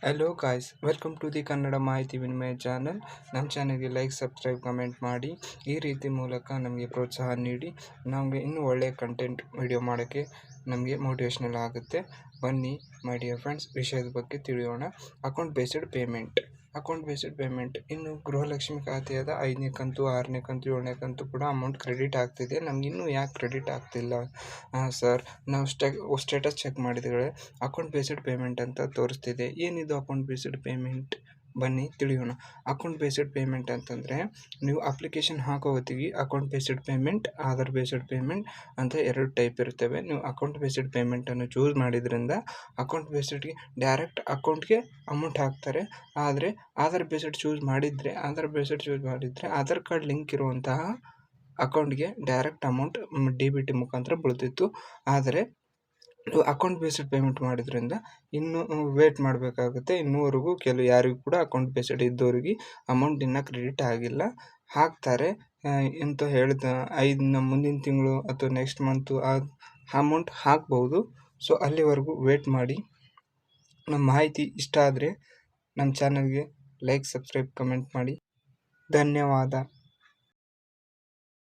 Hello guys, welcome to the Kannada ಮಾಹಿತಿ ವಿನಿಮಯ channel. ನಮ್ಮ ಚಾನಲ್ಗೆ ಲೈಕ್, ಸಬ್ಸ್ಕ್ರೈಬ್, ಕಮೆಂಟ್ ಮಾಡಿ. ಈ ರೀತಿ ಮೂಲಕ ನಮಗೆ ಪ್ರೋತ್ಸಾಹ ನೀಡಿ ನಮಗೆ ಇನ್ನೂ ಒಳ್ಳೆಯ ಕಂಟೆಂಟ್ ವಿಡಿಯೋ ಮಾಡೋಕ್ಕೆ ನಮಗೆ ಮೋಟಿವೇಶ್ನಲ್ ಆಗುತ್ತೆ. ಬನ್ನಿ ಮೈ ಡಿಯರ್ ಫ್ರೆಂಡ್ಸ್, ವಿಷಯದ ಬಗ್ಗೆ ತಿಳಿಯೋಣ. ಅಕೌಂಟ್ ಬೇಸ್ಡ್ ಪೇಮೆಂಟ್ ಇನ್ನು ಗೃಹಲಕ್ಷ್ಮಿ ಖಾತೆಯಾದ 5ನೇ ಕಂತು, 6ನೇ ಕಂತು, 7ನೇ ಕಂತು ಕೂಡ ಅಮೌಂಟ್ ಕ್ರೆಡಿಟ್ ಆಗ್ತಿದೆ. ನಮ್ಗೆ ಇನ್ನೂ ಯಾಕೆ ಕ್ರೆಡಿಟ್ ಆಗ್ತಿಲ್ಲ ಸರ್? ನಾವು ಸ್ಟೇಟಸ್ ಚೆಕ್ ಮಾಡಿದರೆ ಅಕೌಂಟ್ ಬೇಸ್ಡ್ ಪೇಮೆಂಟ್ ಅಂತ ತೋರಿಸ್ತಿದೆ. ಏನಿದು ಅಕೌಂಟ್ ಬೇಸ್ಡ್ ಪೇಮೆಂಟ್? ಬನ್ನಿ ತಿಳಿಯೋಣ. ಅಕೌಂಟ್ ಬೇಸ್ಡ್ ಪೇಮೆಂಟ್ ಅಂತಂದರೆ, ನೀವು ಅಪ್ಲಿಕೇಶನ್ ಹಾಕೋ ಹೊತ್ತಿಗೆ account based payment, Aadhaar based payment ಅಂತ 2 ಟೈಪ್ ಇರ್ತವೆ. ನೀವು ಅಕೌಂಟ್ ಬೇಸ್ಡ್ ಪೇಮೆಂಟನ್ನು ಚೂಸ್ ಮಾಡಿದ್ರಿಂದ ಅಕೌಂಟ್ ಬೇಸ್ಡ್ಗೆ ಡೈರೆಕ್ಟ್ ಅಕೌಂಟ್ಗೆ ಅಮೌಂಟ್ ಹಾಕ್ತಾರೆ. ಆದರೆ ಆಧಾರ್ ಬೇಸ್ಡ್ ಚೂಸ್ ಮಾಡಿದರೆ ಆಧಾರ್ ಕಾರ್ಡ್ ಲಿಂಕ್ ಇರುವಂತಹ ಅಕೌಂಟ್ಗೆ ಡೈರೆಕ್ಟ್ ಅಮೌಂಟ್ DBT ಮುಖಾಂತರ ಬೀಳ್ತಿತ್ತು. ಆದರೆ ಅಕೌಂಟ್ ಬೇಸ್ಡ್ ಪೇಮೆಂಟ್ ಮಾಡಿದ್ರಿಂದ ಇನ್ನೂ ವೇಟ್ ಮಾಡಬೇಕಾಗುತ್ತೆ. ಇನ್ನೂವರೆಗೂ ಯಾರಿಗೂ ಕೂಡ ಅಕೌಂಟ್ ಬೇಸ್ಡ್ ಇದ್ದವರಿಗೆ ಅಮೌಂಟ್ ಇನ್ನೂ ಕ್ರೆಡಿಟ್ ಆಗಿಲ್ಲ. ಹಾಕ್ತಾರೆ ಅಂತ ಹೇಳ್ದ ಮುಂದಿನ ತಿಂಗಳು ಅಥವಾ ನೆಕ್ಸ್ಟ್ ಮಂತು ಅಮೌಂಟ್ ಹಾಕ್ಬೋದು. ಸೊ ಅಲ್ಲಿವರೆಗೂ ವೇಟ್ ಮಾಡಿ. ನಮ್ಮ ಮಾಹಿತಿ ಇಷ್ಟ ಆದರೆ ನಮ್ಮ ಚಾನಲ್ಗೆ ಲೈಕ್, ಸಬ್ಸ್ಕ್ರೈಬ್, ಕಮೆಂಟ್ ಮಾಡಿ. ಧನ್ಯವಾದ.